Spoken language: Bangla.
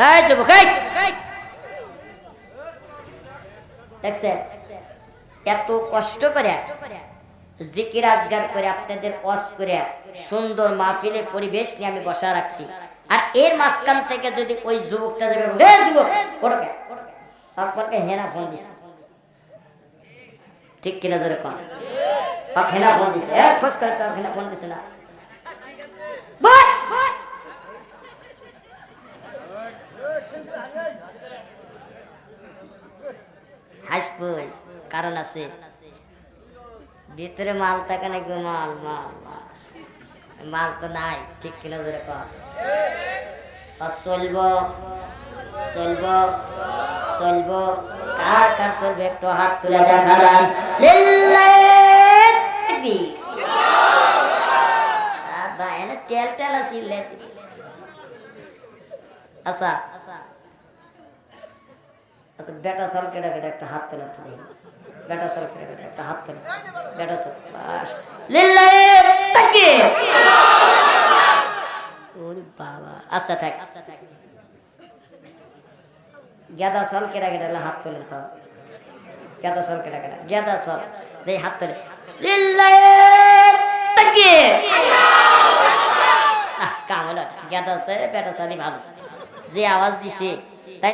এই যুবক এই দেখছেন এত কষ্ট করে জিকির আজগার করে আপনাদের ওয়াজ করে সুন্দর মাহফিলে পরিবেশ নিয়ে আমি বসা রাখছি, আর এর মাঝখান থেকে যদি ওই যুবকটা যাবে রে যুবক ওটাকে আপনাকে হেনা ফোন দিছে, ঠিক কিনা জোরে কন হেনা ফোন দিছে, এক খোঁজ করে তো হেনা ফোন দিছে না হাসবো কারণ আছে ভিতরে মাল থাকে নাকি মাল মাল মাল মাল তো নাই, ঠিক কিনা ধরে চলব চলব চলব কার কার চলবে একটু হাত তুলে দেখালাম তেল টেল আছে আচ্ছা আচ্ছা বেটা সল কেটে কেটে একটা হাত তোলা খাই বেটা সল কেটে কেটে একটা হাত তোলা বেটা সল বাবা আচ্ছা থাক গেদা সল কেটে কেটে হাত তোলেন তো গেদা সল কেটে কেটে গেদা সল দেই হাত তোলে কাম হলো গেদা সে বেটা সলই ভালো যে আওয়াজ দিছে তাই